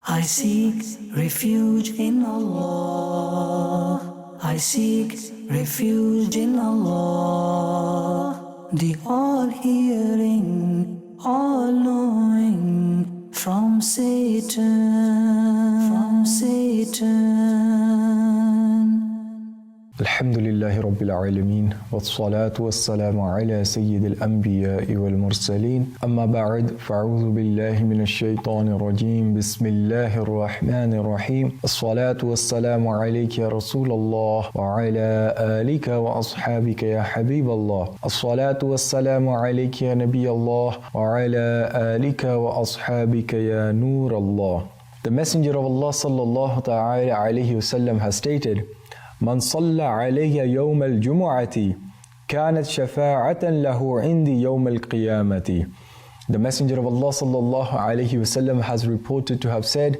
I seek refuge in Allah. I seek refuge in Allah, the all-hearing, all-knowing, from Satan. الحمد لله رب العالمين والصلاة والسلام على سيد الأنبياء والمرسلين أما بعد فأعوذ بالله من الشيطان الرجيم بسم الله الرحمن الرحيم الصلاة والسلام عليك يا رسول الله وعلى آلك وأصحابك يا حبيب الله الصلاة والسلام عليك يا نبي الله وعلى آلك وأصحابك يا نور الله. The Messenger of Allah sallallahu ta'ala alayhi wasallam has stated, من صلى علي يوم الجمعة كانت شفاعة له عندي يوم القيامة. The Messenger of Allah sallallahu alayhi wasallam has reported to have said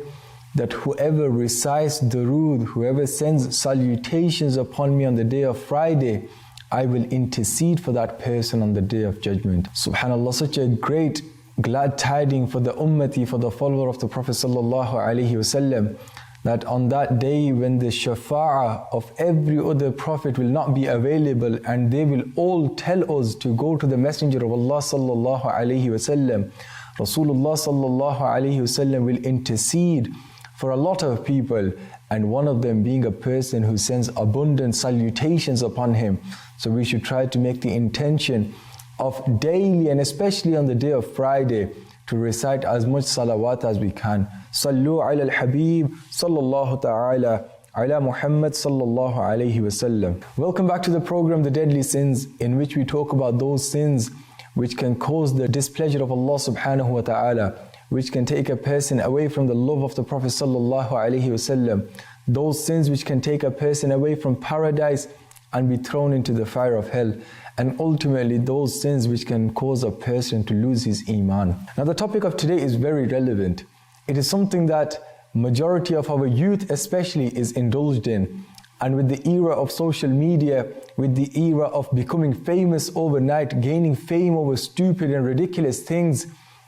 that whoever recites durood, whoever sends salutations upon me on the day of Friday, I will intercede for that person on the day of judgment. Subhanallah, such a great glad tiding for the ummati, for the follower of the Prophet sallallahu alayhi wasallam, that on that day when the shafa'ah of every other prophet will not be available and they will all tell us to go to the Messenger of Allah sallallahu alayhi wasallam, Rasulullah sallallahu alayhi wasallam will intercede for a lot of people, and one of them being a person who sends abundant salutations upon him. So we should try to make the intention of daily and especially on the day of Friday to recite as much salawat as we can. Sallu ala al-Habib sallallahu ta'ala ala Muhammad sallallahu alayhi wasallam. Welcome back to the program The Deadly Sins, in which we talk about those sins which can cause the displeasure of Allah subhanahu wa ta'ala, which can take a person away from the love of the Prophet sallallahu alayhi wasallam, those sins which can take a person away from paradise and be thrown into the fire of hell, and ultimately those sins which can cause a person to lose his iman. Now the topic of today is very relevant. It is something that majority of our youth especially is indulged in, and with the era of social media, with the era of becoming famous overnight, gaining fame over stupid and ridiculous things,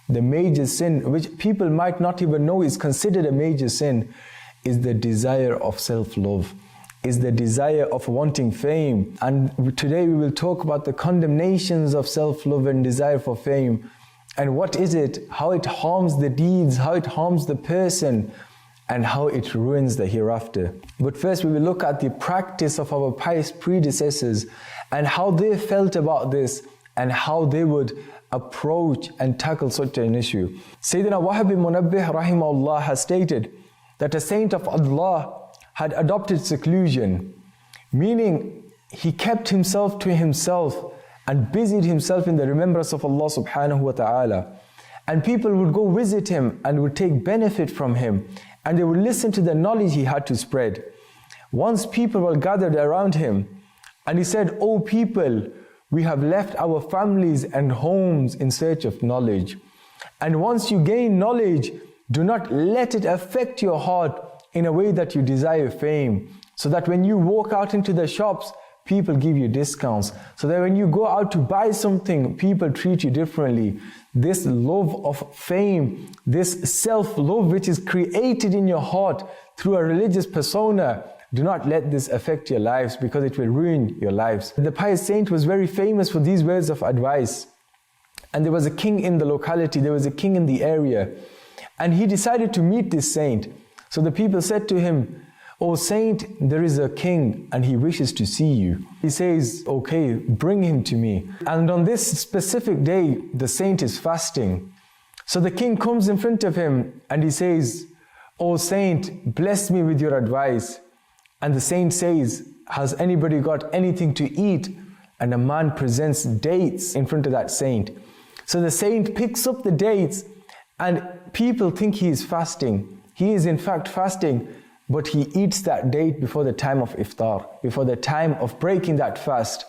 the major sin, which people might not even know is considered a major sin, is the desire of self-love, is the desire of wanting fame. And today we will talk about the condemnations of self-love and desire for fame, and what is it, how it harms the deeds, how it harms the person, and how it ruins the hereafter. But first we will look at the practice of our pious predecessors and how they felt about this and how they would approach and tackle such an issue. Sayyidina Wahab bin Munabbih rahimahullah has stated that a saint of Allah had adopted seclusion, meaning he kept himself to himself and busied himself in the remembrance of Allah subhanahu wa ta'ala. And people would go visit him and would take benefit from him, and they would listen to the knowledge he had to spread. Once people were gathered around him, and he said, "O people, we have left our families and homes in search of knowledge. And once you gain knowledge, do not let it affect your heart in a way that you desire fame, so that when you walk out into the shops, people give you discounts, so that when you go out to buy something, people treat you differently. This love of fame, this self-love which is created in your heart through a religious persona, do not let this affect your lives, because it will ruin your lives." The pious saint was very famous for these words of advice. And there was a king in the locality, there was a king in the area, and he decided to meet this saint. So the people said to him, "O saint, there is a king and he wishes to see you." He says, "Okay, bring him to me." And on this specific day, the saint is fasting. So the king comes in front of him and he says, "O saint, bless me with your advice." And the saint says, "Has anybody got anything to eat?" And a man presents dates in front of that saint. So the saint picks up the dates, and people think he is fasting. He is in fact fasting, but he eats that date before the time of iftar, before the time of breaking that fast.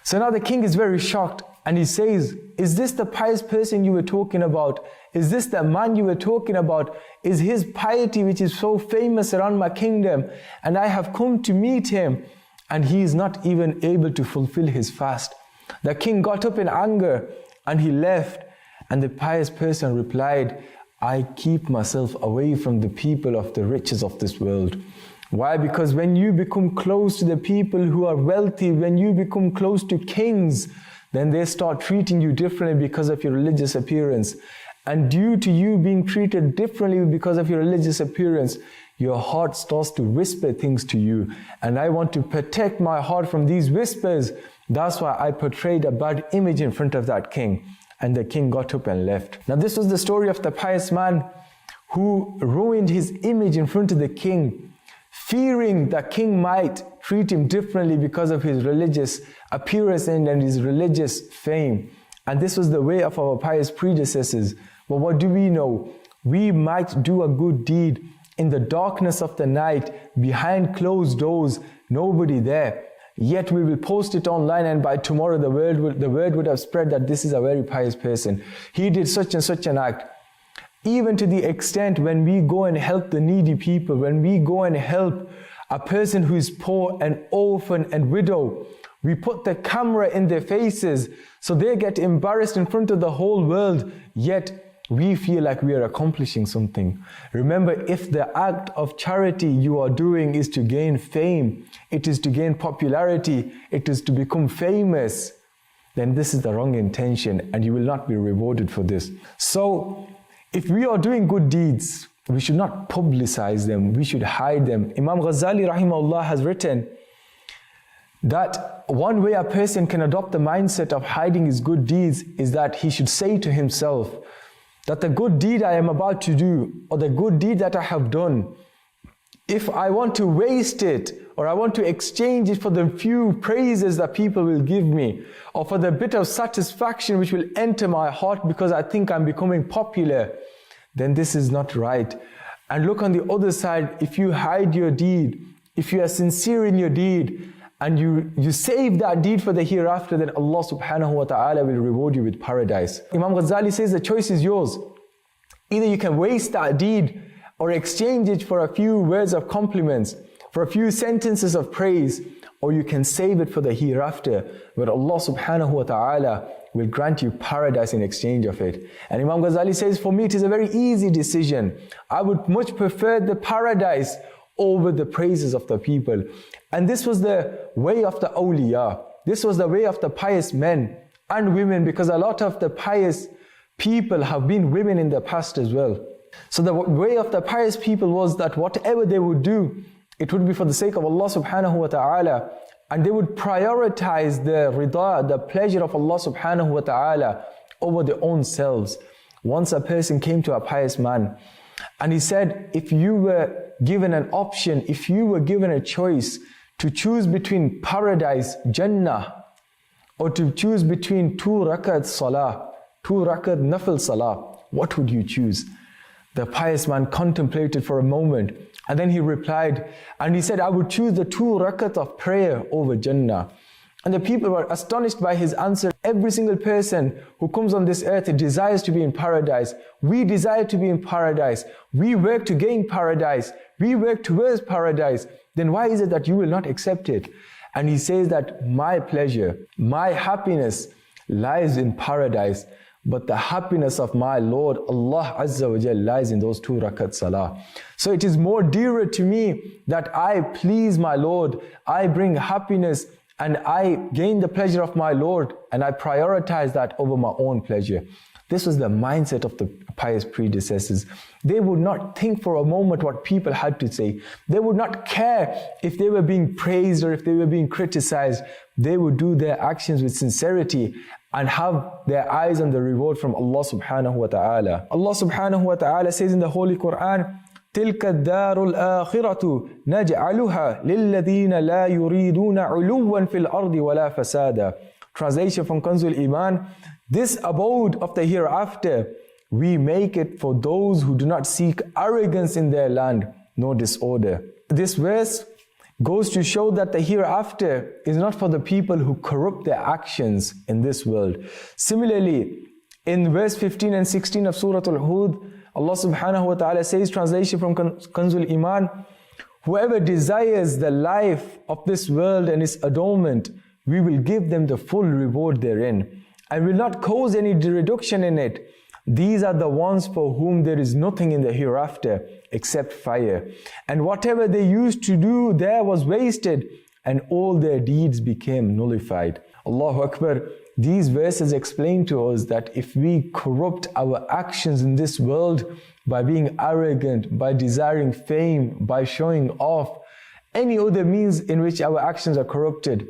So now the king is very shocked, and he says, "Is this the pious person you were talking about? Is this the man you were talking about? Is his piety which is so famous around my kingdom, and I have come to meet him, and he is not even able to fulfill his fast?" The king got up in anger and he left, and the pious person replied, I keep myself away from the people of the riches of this world. Why? Because when you become close to the people who are wealthy, when you become close to kings, then they start treating you differently because of your religious appearance. And due to you being treated differently because of your religious appearance, your heart starts to whisper things to you. And I want to protect my heart from these whispers. That's why I portrayed a bad image in front of that king. And the king got up and left. Now this was the story of the pious man who ruined his image in front of the king, fearing that king might treat him differently because of his religious appearance and his religious fame. And this was the way of our pious predecessors. But what do we know? We might do a good deed in the darkness of the night, behind closed doors, nobody there. Yet we will post it online, and by tomorrow the word would have spread that this is a very pious person. He did such and such an act. Even to the extent when we go and help the needy people, when we go and help a person who is poor and orphan and widow, we put the camera in their faces so they get embarrassed in front of the whole world, yet we feel like we are accomplishing something. Remember, if the act of charity you are doing is to gain fame, it is to gain popularity, it is to become famous, then this is the wrong intention and you will not be rewarded for this. So, if we are doing good deeds, we should not publicize them, we should hide them. Imam Ghazali rahimahullah has written that one way a person can adopt the mindset of hiding his good deeds is that he should say to himself that the good deed I am about to do, or the good deed that I have done, if I want to waste it, or I want to exchange it for the few praises that people will give me, or for the bit of satisfaction which will enter my heart because I think I'm becoming popular, then this is not right. And look on the other side, if you hide your deed, if you are sincere in your deed, and you save that deed for the hereafter, then Allah subhanahu wa ta'ala will reward you with paradise. Imam Ghazali says the choice is yours. Either you can waste that deed or exchange it for a few words of compliments, for a few sentences of praise, or you can save it for the hereafter, where Allah subhanahu wa ta'ala will grant you paradise in exchange of it. And Imam Ghazali says, for me it is a very easy decision. I would much prefer the paradise over the praises of the people. And this was the way of the awliya. This was the way of the pious men and women, because a lot of the pious people have been women in the past as well. So the way of the pious people was that whatever they would do, it would be for the sake of Allah subhanahu wa ta'ala, and they would prioritize the rida, the pleasure of Allah subhanahu wa ta'ala over their own selves. Once a person came to a pious man and he said, if you were given an option, if you were given a choice to choose between paradise, Jannah, or to choose between 2 rakat salah, 2 rakat nafil salah, what would you choose? The pious man contemplated for a moment, and then he replied, and he said, I would choose the 2 rakat of prayer over Jannah. And the people were astonished by his answer. Every single person who comes on this earth desires to be in paradise. We desire to be in paradise. We work to gain paradise. We work towards paradise. Then why is it that you will not accept it? And he says that my pleasure, my happiness lies in paradise, but the happiness of my Lord, Allah Azza wa Jal, lies in those 2 rakat salah. So it is more dearer to me that I please my Lord, I bring happiness, and I gain the pleasure of my Lord, and I prioritize that over my own pleasure. This was the mindset of the pious predecessors. They would not think for a moment what people had to say. They would not care if they were being praised or if they were being criticized. They would do their actions with sincerity and have their eyes on the reward from Allah subhanahu wa ta'ala. Allah subhanahu wa ta'ala says in the Holy Quran, تِلْكَ الدَّارُ الْآخِرَةُ نَجْعَلُهَا لِلَّذِينَ لَا يُرِيدُونَ عُلُوًّا فِي الْأَرْضِ وَلَا فَسَادًا. Translation from Kanzul Iman, this abode of the hereafter, we make it for those who do not seek arrogance in their land, nor disorder. This verse goes to show that the hereafter is not for the people who corrupt their actions in this world. Similarly, in verse 15 and 16 of Surah Al-Hud, Allah subhanahu wa ta'ala says, translation from Kanzul Iman, whoever desires the life of this world and its adornment, we will give them the full reward therein, and will not cause any reduction in it. These are the ones for whom there is nothing in the hereafter except fire. And whatever they used to do there was wasted, and all their deeds became nullified. Allahu Akbar. These verses explain to us that if we corrupt our actions in this world by being arrogant, by desiring fame, by showing off, any other means in which our actions are corrupted,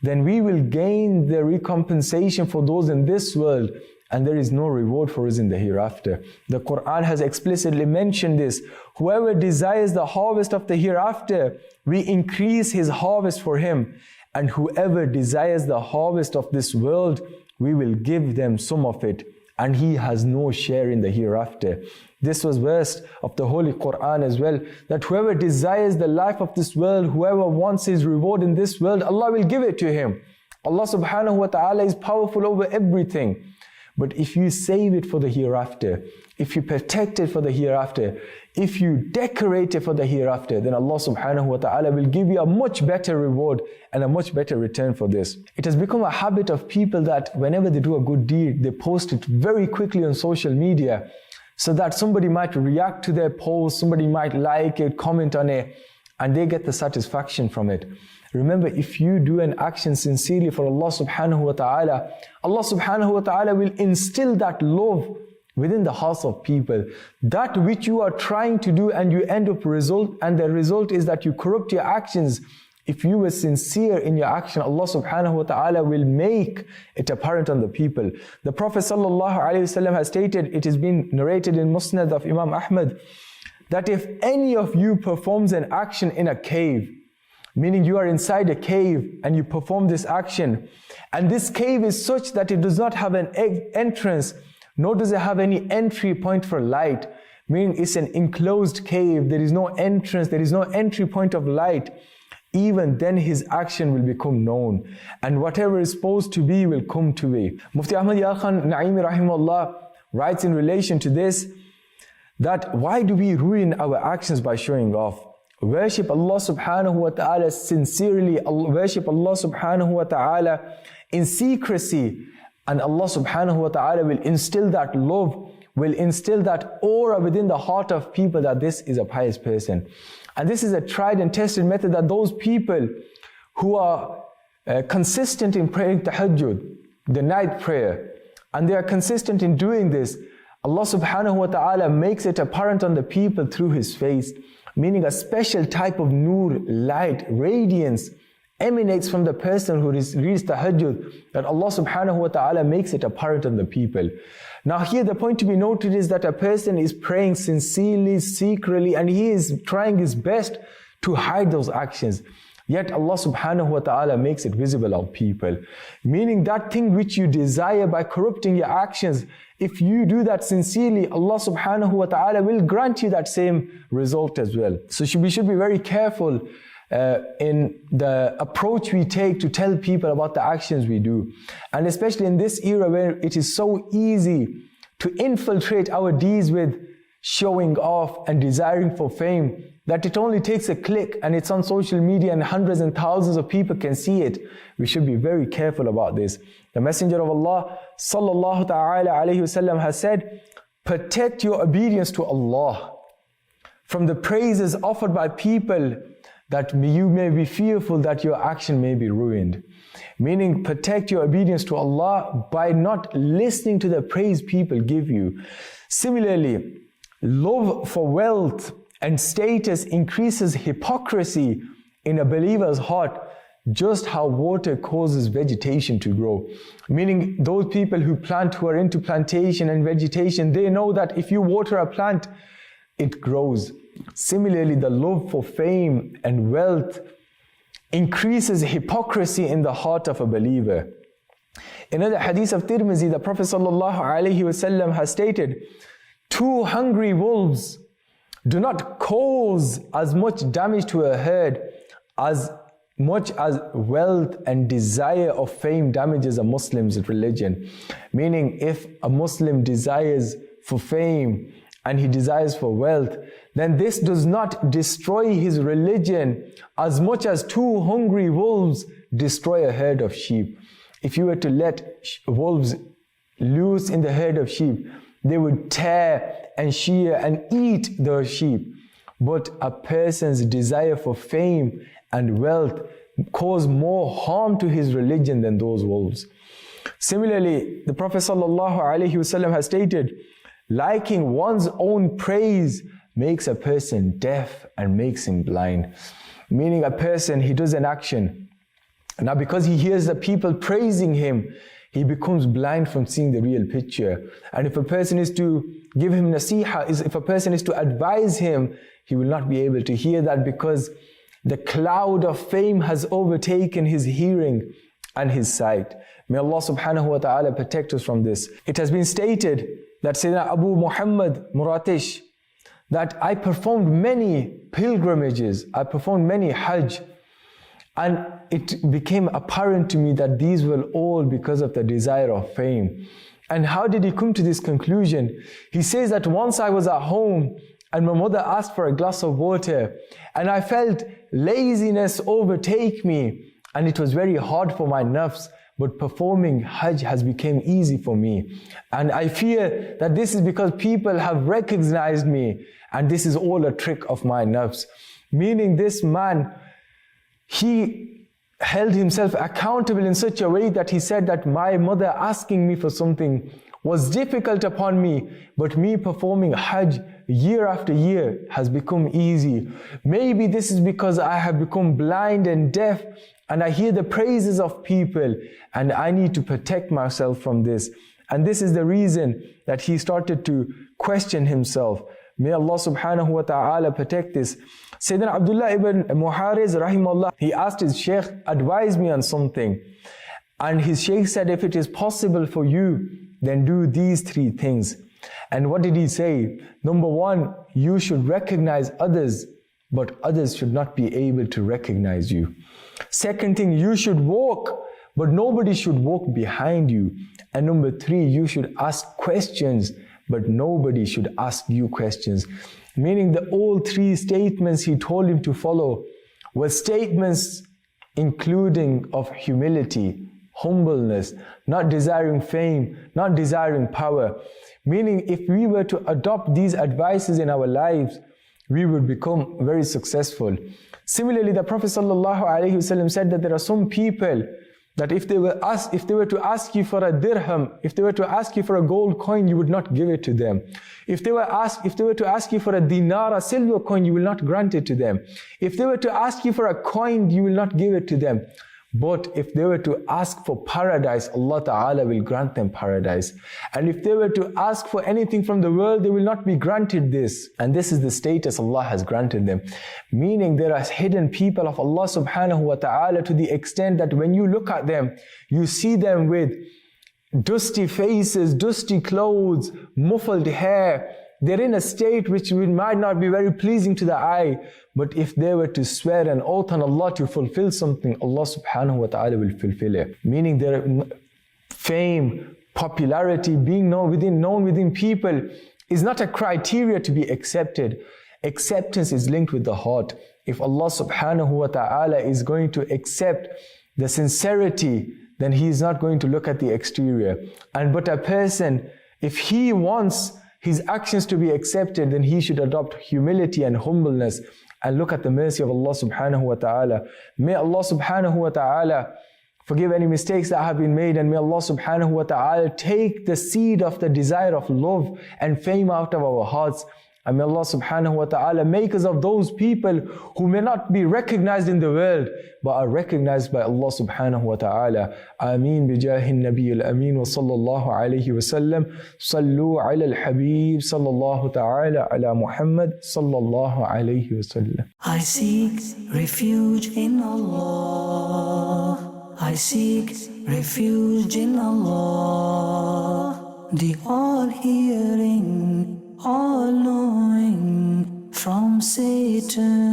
then we will gain the recompensation for those in this world, and there is no reward for us in the hereafter. The Quran has explicitly mentioned this. Whoever desires the harvest of the hereafter, we increase his harvest for him. And whoever desires the harvest of this world, we will give them some of it, and he has no share in the hereafter. This was verse of the Holy Quran as well, that whoever desires the life of this world, whoever wants his reward in this world, Allah will give it to him. Allah subhanahu wa ta'ala is powerful over everything. But if you save it for the hereafter, if you protect it for the hereafter, if you decorate it for the hereafter, then Allah subhanahu wa ta'ala will give you a much better reward and a much better return for this. It has become a habit of people that whenever they do a good deed, they post it very quickly on social media so that somebody might react to their post, somebody might like it, comment on it, and they get the satisfaction from it. Remember, if you do an action sincerely for Allah subhanahu wa ta'ala, Allah subhanahu wa ta'ala will instill that love within the hearts of people. That which you are trying to do and you end up and the result is that you corrupt your actions. If you were sincere in your action, Allah subhanahu wa ta'ala will make it apparent on the people. The Prophet sallallahu alaihi wasallam has stated, it has been narrated in Musnad of Imam Ahmad, that if any of you performs an action in a cave, meaning you are inside a cave and you perform this action, and this cave is such that it does not have an entrance, nor does it have any entry point for light, meaning it's an enclosed cave, there is no entrance, there is no entry point of light, even then his action will become known, and whatever is supposed to be will come to be. Mufti Ahmad Yar Khan Naimi rahimahullah writes in relation to this, that why do we ruin our actions by showing off? Worship Allah subhanahu wa ta'ala sincerely, worship Allah subhanahu wa ta'ala in secrecy, and Allah subhanahu wa ta'ala will instill that love, will instill that aura within the heart of people that this is a pious person. And this is a tried and tested method, that those people who are consistent in praying tahajjud, the night prayer, and they are consistent in doing this, Allah subhanahu wa ta'ala makes it apparent on the people through His face, meaning a special type of nur, light, radiance emanates from the person who reads tahajjud, that Allah subhanahu wa ta'ala makes it apparent on the people. Now here the point to be noted is that a person is praying sincerely, secretly, and he is trying his best to hide those actions. Yet Allah subhanahu wa ta'ala makes it visible on people. Meaning that thing which you desire by corrupting your actions, if you do that sincerely, Allah subhanahu wa ta'ala will grant you that same result as well. So we should be very careful in the approach we take to tell people about the actions we do. And especially in this era where it is so easy to infiltrate our deeds with showing off and desiring for fame, that it only takes a click and it's on social media and hundreds and thousands of people can see it. We should be very careful about this. The Messenger of Allah sallallahu ta'ala alayhi wasallam has said, protect your obedience to Allah from the praises offered by people, that you may be fearful that your action may be ruined. Meaning, protect your obedience to Allah by not listening to the praise people give you. Similarly, love for wealth and status increases hypocrisy in a believer's heart, just how water causes vegetation to grow. Meaning, those people who are into plantation and vegetation, they know that if you water a plant, it grows. Similarly, the love for fame and wealth increases hypocrisy in the heart of a believer. In another hadith of Tirmizi, the Prophet ﷺ has stated, 2 hungry wolves do not cause as much damage to a herd as much as wealth and desire of fame damages a Muslim's religion. Meaning, if a Muslim desires for fame and he desires for wealth, then this does not destroy his religion as much as 2 hungry wolves destroy a herd of sheep. If you were to let wolves loose in the herd of sheep, they would tear and shear and eat those sheep. But a person's desire for fame and wealth cause more harm to his religion than those wolves. Similarly, the Prophet ﷺ has stated, liking one's own praise makes a person deaf and makes him blind. Meaning a person, he does an action. Now because he hears the people praising him, he becomes blind from seeing the real picture. And if a person is to give him nasiha, if a person is to advise him, he will not be able to hear that because the cloud of fame has overtaken his hearing and his sight. May Allah subhanahu wa ta'ala protect us from this. It has been stated that Sayyidina Abu Muhammad Muratish, that I performed many pilgrimages, I performed many hajj, and it became apparent to me that these were all because of the desire of fame. And how did he come to this conclusion? He says that once I was at home and my mother asked for a glass of water, and I felt laziness overtake me, and it was very hard for my nafs, but performing hajj has become easy for me. And I fear that this is because people have recognized me, and this is all a trick of my nafs. Meaning this man, he held himself accountable in such a way that he said that my mother asking me for something was difficult upon me, but me performing hajj year after year has become easy. Maybe this is because I have become blind and deaf, and I hear the praises of people, and I need to protect myself from this. And this is the reason that he started to question himself. May Allah subhanahu wa ta'ala protect this. Sayyidina Abdullah ibn Muhariz rahimahullah, he asked his shaykh, advise me on something. And his shaykh said, if it is possible for you, then do these three things. And what did he say? Number one, you should recognize others, but others should not be able to recognize you. Second thing, you should walk, but nobody should walk behind you. And number three, you should ask questions, but nobody should ask you questions. Meaning that all three statements he told him to follow were statements including of humility, humbleness, not desiring fame, not desiring power. Meaning if we were to adopt these advices in our lives, we would become very successful. Similarly, the Prophet ﷺ said that there are some people that if they were to ask you for a dirham, if they were to ask you for a gold coin, you would not give it to them. If they were to ask you for a dinar, a silver coin, you will not grant it to them. If they were to ask you for a coin, you will not give it to them. But if they were to ask for paradise, Allah Ta'ala will grant them paradise. And if they were to ask for anything from the world, they will not be granted this. And this is the status Allah has granted them. Meaning there are hidden people of Allah Subhanahu wa Ta'ala to the extent that when you look at them, you see them with dusty faces, dusty clothes, muffled hair. They're in a state which might not be very pleasing to the eye, but if they were to swear an oath on Allah to fulfill something, Allah subhanahu wa ta'ala will fulfill it. Meaning their fame, popularity, being known within people is not a criteria to be accepted. Acceptance is linked with the heart. If Allah subhanahu wa ta'ala is going to accept the sincerity, then He is not going to look at the exterior. But a person, if he wants his actions to be accepted, then he should adopt humility and humbleness and look at the mercy of Allah subhanahu wa ta'ala. May Allah subhanahu wa ta'ala forgive any mistakes that have been made, and may Allah subhanahu wa ta'ala take the seed of the desire of love and fame out of our hearts. And may Allah subhanahu wa ta'ala make us of those people who may not be recognized in the world, but are recognized by Allah subhanahu wa ta'ala. Ameen bijahin nabiyil ameen wa sallallahu alayhi wa sallam. Sallu ala al-habib sallallahu ta'ala ala Muhammad sallallahu alayhi wa sallam. I seek refuge in Allah. I seek refuge in Allah, the all-hearing, all-knowing, from Satan.